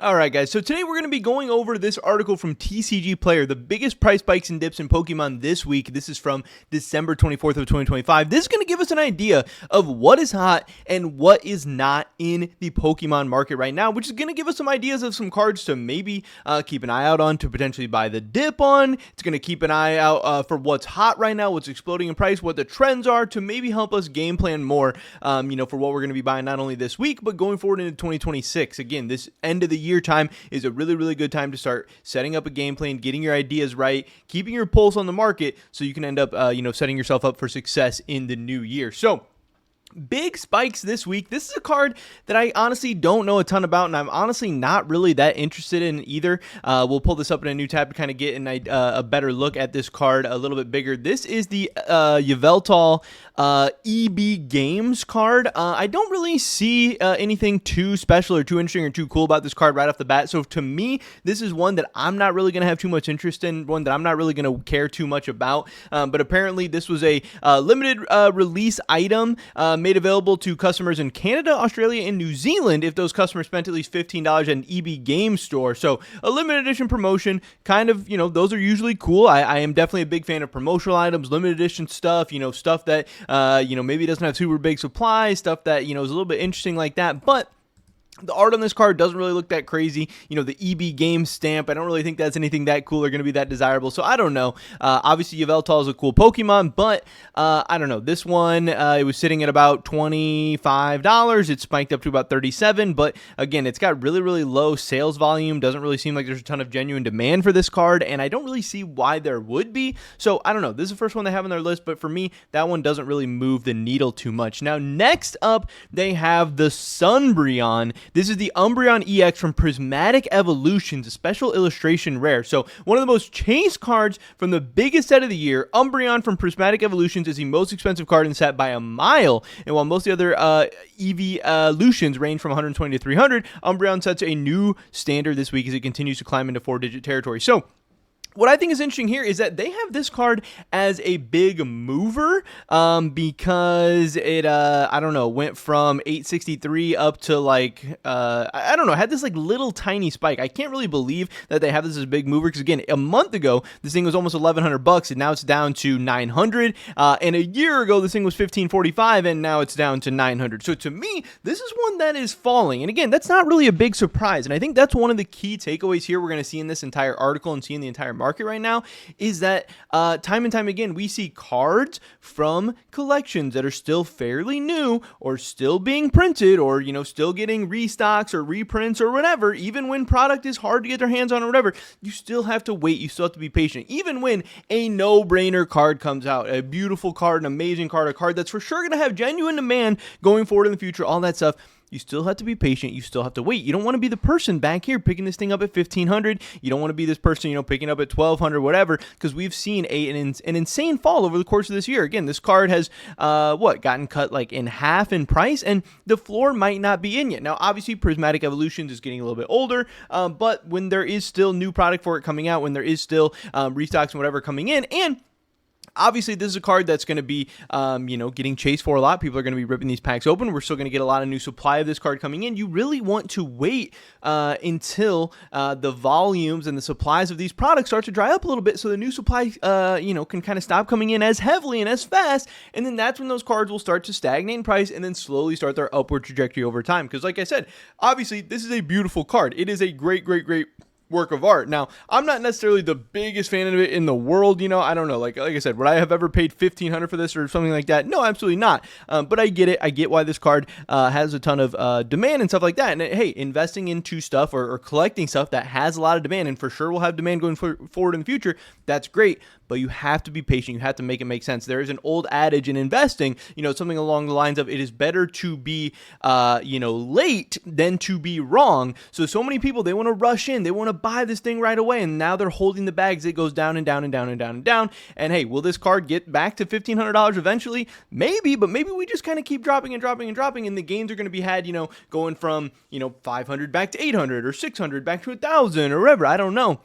Alright guys, so today we're going to be going over this article from TCG Player, the biggest price spikes and dips in Pokemon this week. This is from December 24th of 2025. This is going to give us an idea of what is hot and what is not in the Pokemon market right now, which is going to give us some ideas of some cards to maybe keep an eye out on, to potentially buy the dip on. It's going to keep an eye out for what's hot right now, what's exploding in price, what the trends are, to maybe help us game plan more, for what we're going to be buying not only this week, but going forward into 2026. Again, this end of the year time is a really good time to start setting up a game plan, getting your ideas right, keeping your pulse on the market so you can end up setting yourself up for success in the new year. So big spikes this week. This is a card that I honestly don't know a ton about, and I'm honestly not really that interested in either. We'll pull this up in a new tab to kind of get a better look at this card a little bit bigger. This is the Yveltal EB Games card. I don't really see anything too special or too interesting or too cool about this card right off the bat. So to me, this is one that I'm not really going to have too much interest in, one that I'm not really going to care too much about. But apparently this was a limited release item made available to customers in Canada, Australia, and New Zealand if those customers spent at least $15 at an EB Games store. So a limited edition promotion, kind of, those are usually cool. I am definitely a big fan of promotional items, limited edition stuff, stuff that, maybe doesn't have super big supply, stuff that, is a little bit interesting like that. But the art on this card doesn't really look that crazy. The EB Games stamp, I don't really think that's anything that cool or going to be that desirable. So I don't know. Obviously, Yveltal is a cool Pokemon, but I don't know. This one, it was sitting at about $25. It spiked up to about $37. But again, it's got really low sales volume. Doesn't really seem like there's a ton of genuine demand for this card, and I don't really see why there would be. So I don't know. This is the first one they have on their list, but for me, that one doesn't really move the needle too much. Now, next up, they have the Umbreon. This is the Umbreon EX from Prismatic Evolutions, a special illustration rare. So one of the most chased cards from the biggest set of the year. Umbreon from Prismatic Evolutions is the most expensive card in the set by a mile. And while most of the other evolutions range from 120 to 300, Umbreon sets a new standard this week as it continues to climb into 4-digit territory. So what I think is interesting here is that they have this card as a big mover because it, went from 863 up to had this little tiny spike. I can't really believe that they have this as a big mover because, again, a month ago, this thing was almost $1,100 and now it's down to $900. And a year ago, this thing was $1,545 and now it's down to $900. So to me, this is one that is falling. And again, that's not really a big surprise. And I think that's one of the key takeaways here we're going to see in this entire article and see in the entire market right now is that time and time again we see cards from collections that are still fairly new or still being printed or still getting restocks or reprints or whatever. Even when product is hard to get their hands on or whatever, you still have to wait, you still have to be patient. Even when a no-brainer card comes out, a beautiful card, an amazing card, a card that's for sure going to have genuine demand going forward in the future, all that stuff, you still have to be patient. You still have to wait. You don't want to be the person back here picking this thing up at $1,500. You don't want to be this person, picking up at $1,200, whatever, because we've seen an insane fall over the course of this year. Again, this card has, gotten cut in half in price, and the floor might not be in yet. Now, obviously, Prismatic Evolutions is getting a little bit older, but when there is still new product for it coming out, when there is still restocks and whatever coming in, and obviously, this is a card that's going to be, getting chased for a lot. People are going to be ripping these packs open. We're still going to get a lot of new supply of this card coming in. You really want to wait until the volumes and the supplies of these products start to dry up a little bit so the new supply, can kind of stop coming in as heavily and as fast. And then that's when those cards will start to stagnate in price and then slowly start their upward trajectory over time. Because like I said, obviously, this is a beautiful card. It is a great work of art. Now, I'm not necessarily the biggest fan of it in the world, I don't know, like I said, would I have ever paid $1,500 for this or something like that? No, absolutely not. But I get it. I get why this card has a ton of demand and stuff like that. And hey, investing into stuff or collecting stuff that has a lot of demand and for sure will have demand going forward in the future, that's great. But you have to be patient. You have to make it make sense. There is an old adage in investing, something along the lines of it is better to be, late than to be wrong. So many people, they want to rush in. They want to buy this thing right away, and now they're holding the bags. It goes down and down and down and down and down. And hey, will this card get back to $1,500 eventually? Maybe, but maybe we just kind of keep dropping and dropping and dropping, and the gains are going to be had, going from, 500 back to 800 or 600 back to 1,000 or whatever. I don't know.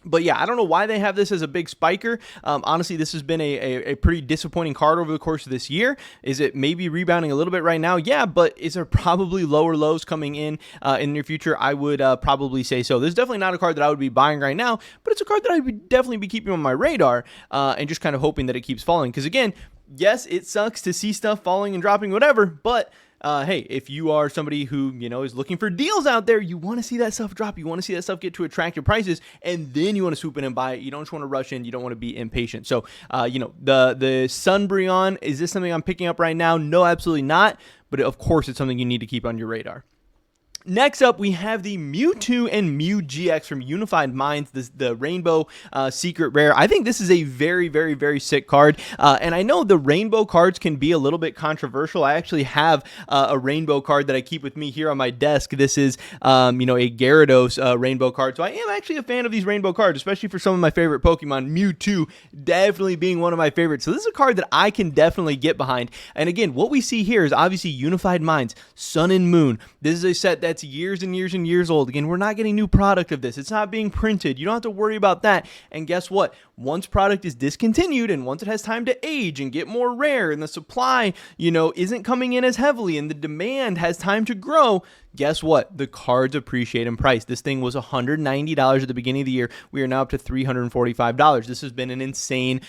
But yeah, I don't know why they have this as a big spiker. Honestly, this has been a pretty disappointing card over the course of this year. Is it maybe rebounding a little bit right now? Yeah, but is there probably lower lows coming in the near future? I would probably say so. This is definitely not a card that I would be buying right now, but it's a card that I would definitely be keeping on my radar and just kind of hoping that it keeps falling. Because again, yes, it sucks to see stuff falling and dropping, whatever, but hey, if you are somebody who, is looking for deals out there, you want to see that stuff drop. You want to see that stuff get to attractive prices, and then you want to swoop in and buy it. You don't just want to rush in. You don't want to be impatient. So, the Umbreon, is this something I'm picking up right now? No, absolutely not. But of course, it's something you need to keep on your radar. Next up, we have the Mewtwo and Mew GX from Unified Minds, the Rainbow Secret Rare. I think this is a very, very, very sick card. And I know the Rainbow cards can be a little bit controversial. I actually have a Rainbow card that I keep with me here on my desk. This is, a Gyarados Rainbow card. So I am actually a fan of these Rainbow cards, especially for some of my favorite Pokemon. Mewtwo definitely being one of my favorites. So this is a card that I can definitely get behind. And again, what we see here is obviously Unified Minds, Sun and Moon. This is a set that's years and years and years old. Again, we're not getting new product of this. It's not being printed. You don't have to worry about that. And guess what? Once product is discontinued and once it has time to age and get more rare and the supply, isn't coming in as heavily and the demand has time to grow, guess what? The cards appreciate in price. This thing was $190 at the beginning of the year. We are now up to $345. This has been an insane,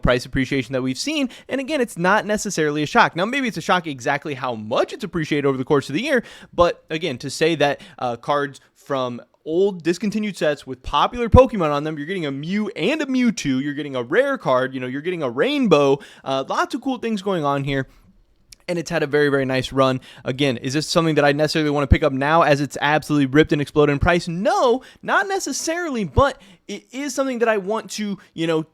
price appreciation that we've seen. And again, it's not necessarily a shock. Now, maybe it's a shock exactly how much it's appreciated over the course of the year. But again, to say that cards from old discontinued sets with popular Pokemon on them, you're getting a Mew and a Mewtwo, you're getting a rare card, you're getting a Rainbow, lots of cool things going on here. And it's had a very, very nice run. Again, is this something that I necessarily want to pick up now as it's absolutely ripped and exploded in price? No, not necessarily, but it is something that I want to,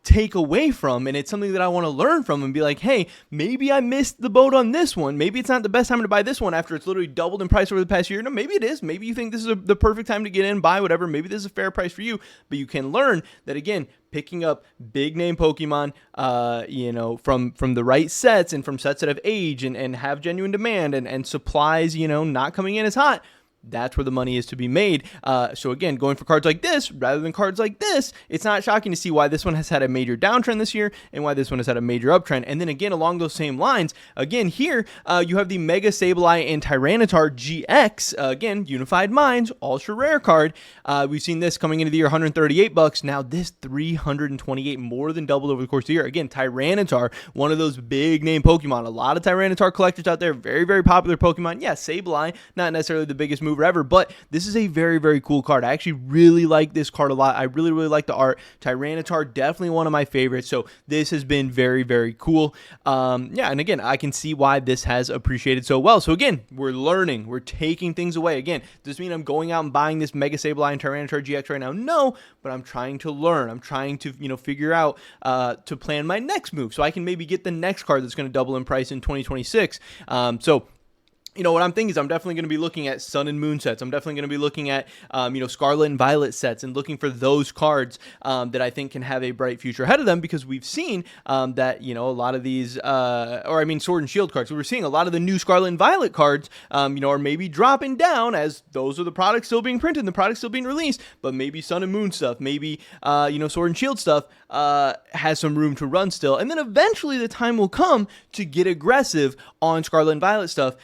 take away from, and it's something that I want to learn from and be like, hey, maybe I missed the boat on this one. Maybe it's not the best time to buy this one after it's literally doubled in price over the past year. No, maybe it is. Maybe you think this is the perfect time to get in, buy whatever. Maybe this is a fair price for you, but you can learn that, again, picking up big name Pokemon, from the right sets and from sets that have aged and have genuine demand and supplies, not coming in as hot. That's where the money is to be made. So again, going for cards like this rather than cards like this, it's not shocking to see why this one has had a major downtrend this year and why this one has had a major uptrend. And then again, along those same lines, again here, you have the Mega Sableye and Tyranitar GX, again, Unified Minds, ultra rare card. We've seen this coming into the year $138. Now this $328, more than doubled over the course of the year. Again, Tyranitar, one of those big name Pokemon. A lot of Tyranitar collectors out there, very, very popular Pokemon. Yeah, Sableye, not necessarily the biggest mover ever, but this is a very, very cool card. I actually really like this card a lot. I really, really like the art. Tyranitar, definitely one of my favorites. So this has been very, very cool. And again, I can see why this has appreciated so well. So again, we're learning, we're taking things away. Again, does this mean I'm going out and buying this Mega Sableye and Tyranitar GX right now? No, but I'm trying to learn. I'm trying to, figure out to plan my next move so I can maybe get the next card that's going to double in price in 2026. What I'm thinking is I'm definitely going to be looking at Sun and Moon sets. I'm definitely going to be looking at, Scarlet and Violet sets and looking for those cards that I think can have a bright future ahead of them, because we've seen that, a lot of these, Sword and Shield cards. We're seeing a lot of the new Scarlet and Violet cards, are maybe dropping down as those are the products still being printed and the products still being released, but maybe Sun and Moon stuff, maybe, Sword and Shield stuff has some room to run still. And then eventually the time will come to get aggressive on Scarlet and Violet stuff.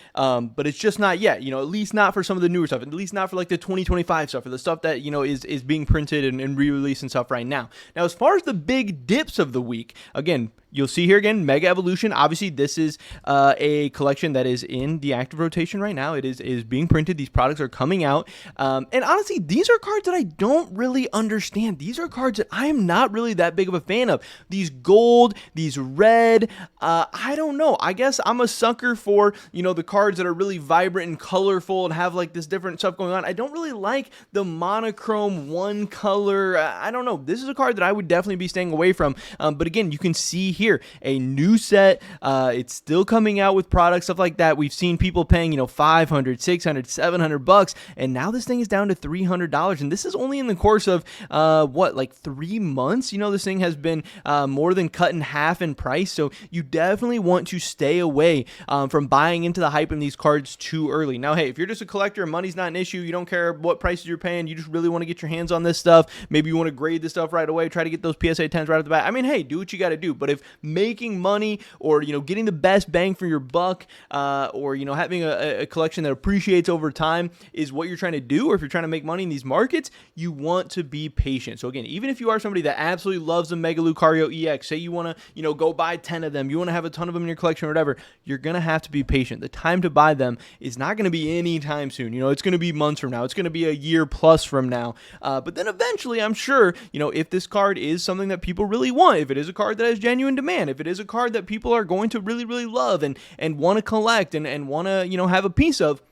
But it's just not yet, at least not for some of the newer stuff, at least not for like the 2025 stuff or the stuff that, is being printed and re-released and stuff right now. Now, as far as the big dips of the week, again, you'll see here again, Mega Evolution. Obviously, this is a collection that is in the active rotation right now. It is being printed. These products are coming out. And honestly, these are cards that I don't really understand. These are cards that I am not really that big of a fan of. These gold, these red, I don't know. I guess I'm a sucker for, the cards that are really vibrant and colorful and have like this different stuff going on. I don't really like the monochrome one color. I don't know. This is a card that I would definitely be staying away from. But again, you can see here, a new set. It's still coming out with products, stuff like that. We've seen people paying, $500, $600, $700, and now this thing is down to $300. And this is only in the course of, 3 months? This thing has been more than cut in half in price. So you definitely want to stay away from buying into the hype in these cards too early. Now, hey, if you're just a collector and money's not an issue, you don't care what prices you're paying, you just really want to get your hands on this stuff, maybe you want to grade this stuff right away, try to get those PSA 10s right off the bat. I mean, hey, do what you got to do. But if making money or, getting the best bang for your buck, or, having a collection that appreciates over time is what you're trying to do, or if you're trying to make money in these markets, you want to be patient. So again, even if you are somebody that absolutely loves the Mega Lucario EX, say you want to, go buy 10 of them, you want to have a ton of them in your collection or whatever, you're going to have to be patient. The time to buy them is not going to be anytime soon. It's going to be months from now. It's going to be a year plus from now. But then eventually, I'm sure, if this card is something that people really want, if it is a card that has genuine demand, if it is a card that people are going to really, really love and want to collect and want to, have a piece of,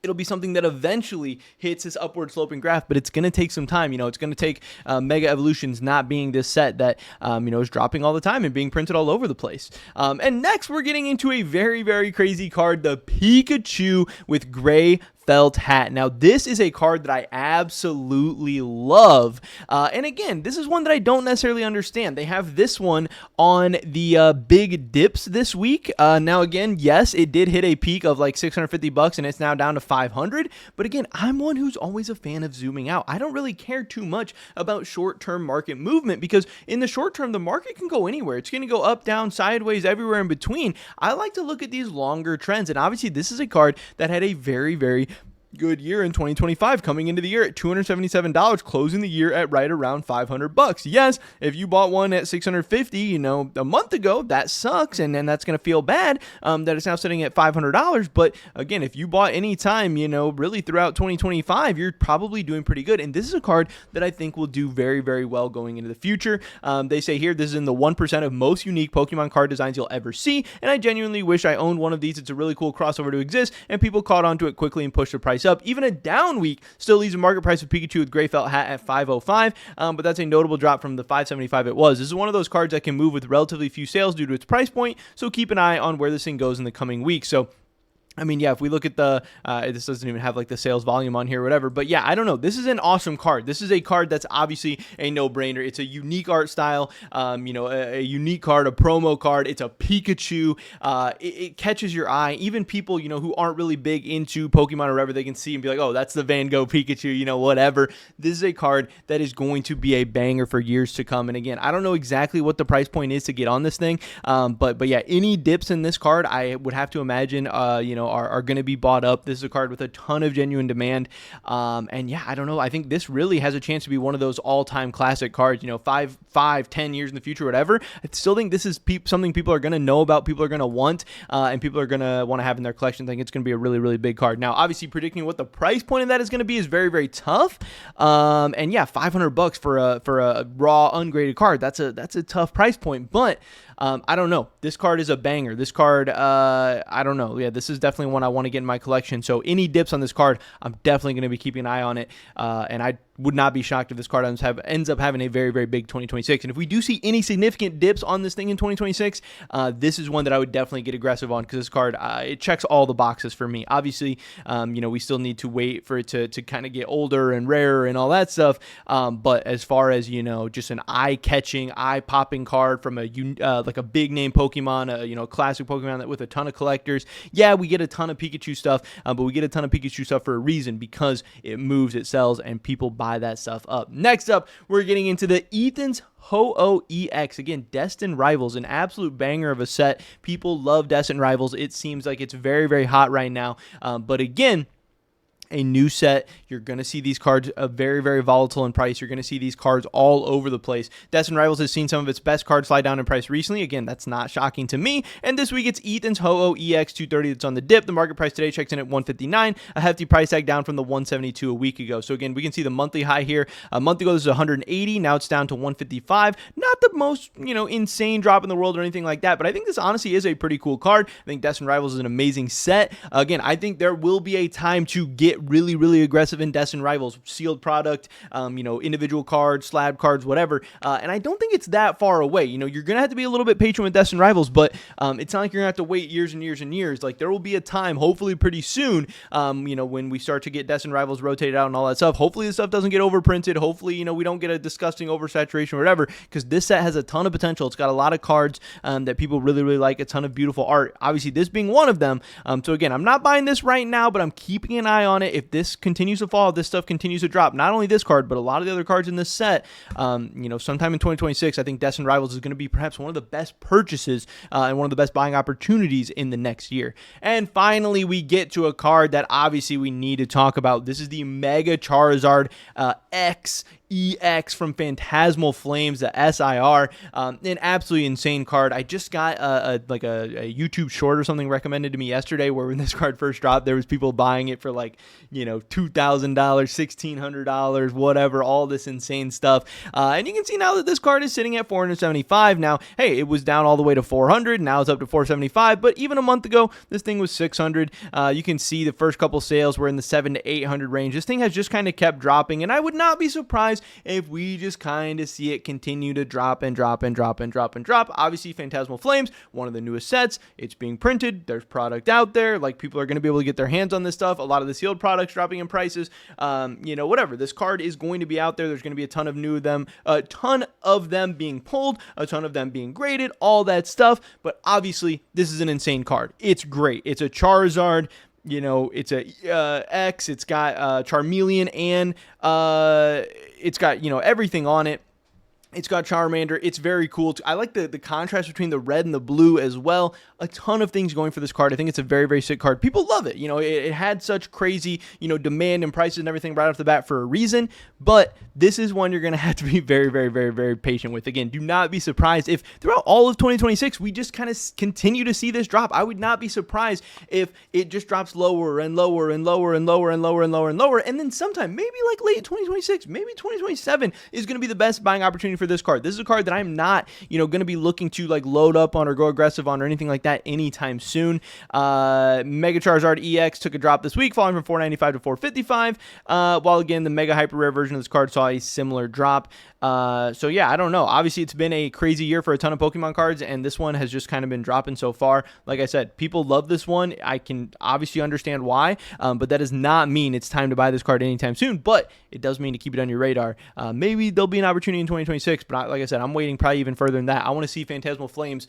it'll be something that eventually hits this upward sloping graph, but it's going to take some time. It's going to take Mega Evolutions not being this set that, is dropping all the time and being printed all over the place. And next, we're getting into a very, very crazy card, the Pikachu with gray felt hat. Now, this is a card that I absolutely love. And again, this is one that I don't necessarily understand. They have this one on the big dips this week. Now, again, yes, it did hit a peak of like $650 and it's now down to $500. But again, I'm one who's always a fan of zooming out. I don't really care too much about short-term market movement because in the short term, the market can go anywhere. It's going to go up, down, sideways, everywhere in between. I like to look at these longer trends. And obviously, this is a card that had a very, very good year in 2025, coming into the year at $277, closing the year at right around $500. Yes, if you bought one at $650, a month ago, that sucks, and then that's going to feel bad that it's now sitting at $500. But again, if you bought any time, really throughout 2025, you're probably doing pretty good. And this is a card that I think will do very, very well going into the future. They say here, this is in the 1% of most unique Pokemon card designs you'll ever see, and I genuinely wish I owned one of these. It's a really cool crossover to exist, and people caught on to it quickly and pushed the price up. Even a down week still leaves a market price of Pikachu with gray felt hat at $505, but that's a notable drop from the $575 it was. This is one of those cards that can move with relatively few sales due to its price point, so keep an eye on where this thing goes in the coming weeks. So I mean, yeah, if we look at the, this doesn't even have like the sales volume on here or whatever, but yeah, I don't know. This is an awesome card. This is a card that's obviously a no-brainer. It's a unique art style, a unique card, a promo card. It's a Pikachu. It catches your eye. Even people, who aren't really big into Pokemon or whatever, they can see and be like, oh, that's the Van Gogh Pikachu, whatever. This is a card that is going to be a banger for years to come. And again, I don't know exactly what the price point is to get on this thing, but yeah, any dips in this card, I would have to imagine, are going to be bought up. This is a card with a ton of genuine demand. And yeah, I don't know. I think this really has a chance to be one of those all-time classic cards, 10 years in the future, whatever. I still think this is something people are going to know about, people are going to want, and people are going to want to have in their collection. I think it's going to be a really, really big card. Now, obviously, predicting what the price point of that is going to be is very, very tough. And yeah, $500 for a raw, ungraded card. That's a tough price point, but I don't know. This card is a banger. This card, I don't know. Yeah, this is definitely one I want to get in my collection. So any dips on this card, I'm definitely going to be keeping an eye on it. And I would not be shocked if this card ends up having a very, very big 2026. And if we do see any significant dips on this thing in 2026, this is one that I would definitely get aggressive on because this card, it checks all the boxes for me. Obviously, we still need to wait for it to kind of get older and rarer and all that stuff. But as far as, just an eye-catching, eye-popping card from like a big-name Pokemon, a classic Pokemon with a ton of collectors, yeah, we get a ton of Pikachu stuff, but we get a ton of Pikachu stuff for a reason because it moves, it sells, and people buy that stuff up. Next up, we're getting into the Ethan's Ho-Oh EX. Again, Destined Rivals, an absolute banger of a set. People love Destined Rivals. It seems like it's very, very hot right now. But again, a new set. You're going to see these cards very, very volatile in price. You're going to see these cards all over the place. Destined Rivals has seen some of its best cards slide down in price recently. Again, that's not shocking to me. And this week, it's Ethan's Ho-Oh EX 230 that's on the dip. The market price today checks in at $159, a hefty price tag down from the $172 a week ago. So again, we can see the monthly high here. A month ago, this was $180. Now it's down to $155. Not the most, insane drop in the world or anything like that, but I think this honestly is a pretty cool card. I think Destined Rivals is an amazing set. Again, I think there will be a time to get really, really aggressive in Destined Rivals, sealed product, individual cards, slab cards, whatever. And I don't think it's that far away. You're going to have to be a little bit patient with Destined Rivals, but it's not like you're going to have to wait years and years and years. Like, there will be a time, hopefully pretty soon, when we start to get Destined Rivals rotated out and all that stuff. Hopefully this stuff doesn't get overprinted. Hopefully, we don't get a disgusting oversaturation or whatever, because this set has a ton of potential. It's got a lot of cards that people really, really like, a ton of beautiful art. Obviously, this being one of them. So again, I'm not buying this right now, but I'm keeping an eye on it. If this continues to fall, if this stuff continues to drop, not only this card, but a lot of the other cards in this set, sometime in 2026, I think Destined Rivals is going to be perhaps one of the best purchases and one of the best buying opportunities in the next year. And finally, we get to a card that obviously we need to talk about. This is the Mega Charizard X EX from Phantasmal Flames, the SIR. An absolutely insane card. I just got a YouTube short or something recommended to me yesterday, where when this card first dropped, there was people buying it for $2,000, $1,600, whatever, all this insane stuff. And you can see now that this card is sitting at 475. Now, hey, it was down all the way to 400. Now it's up to 475. But even a month ago, this thing was 600. You can see the first couple sales were in the 700 to 800 range. This thing has just kind of kept dropping, and I would not be surprised if we just kind of see it continue to drop and drop and drop and drop and drop. Obviously, Phantasmal Flames, one of the newest sets. It's being printed. There's product out there. People are going to be able to get their hands on this stuff. A lot of the sealed products dropping in prices. Whatever. This card is going to be out there. There's going to be a ton of a ton of them being pulled, a ton of them being graded, all that stuff. But obviously, this is an insane card. It's great. It's a Charizard. It's a X. It's got Charmeleon, and it's got everything on it. It's got Charmander. It's very cool. I like the contrast between the red and the blue as well. A ton of things going for this card. I think it's a very, very sick card. People love it. It had such crazy, demand and prices and everything right off the bat for a reason. But this is one you're going to have to be very, very, very, very patient with. Again, do not be surprised if throughout all of 2026, we just kind of continue to see this drop. I would not be surprised if it just drops lower and lower and lower and lower and lower and lower and lower. And then sometime, maybe like late 2026, maybe 2027 is going to be the best buying opportunity for this card. This is a card that I'm not, going to be looking to load up on or go aggressive on or anything like that anytime soon. Mega Charizard EX took a drop this week, falling from 495 to 455. While again, the Mega Hyper Rare version of this card saw a similar drop. So yeah, I don't know. Obviously, it's been a crazy year for a ton of Pokemon cards, and this one has just kind of been dropping so far. Like I said, people love this one. I can obviously understand why, but that does not mean it's time to buy this card anytime soon. But it does mean to keep it on your radar. Maybe there'll be an opportunity in 2026, but like I said, I'm waiting probably even further than that. I want to see Phantasmal Flames,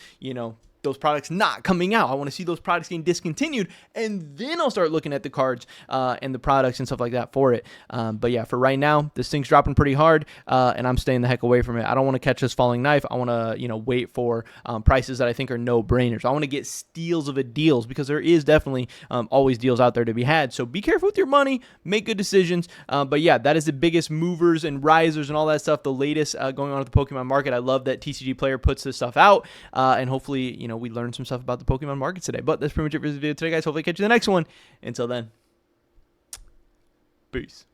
those products not coming out. I want to see those products getting discontinued, and then I'll start looking at the cards and the products and stuff like that for it. But yeah, for right now, this thing's dropping pretty hard, and I'm staying the heck away from it. I don't want to catch this falling knife. I want to, wait for prices that I think are no-brainers. I want to get steals of it deals, because there is definitely always deals out there to be had. So be careful with your money. Make good decisions. But yeah, that is the biggest movers and risers and all that stuff, the latest going on at the Pokemon market. I love that TCG Player puts this stuff out, and hopefully, we learned some stuff about the Pokemon market today. But that's pretty much it for this video today, guys. Hopefully catch you in the next one. Until then, peace.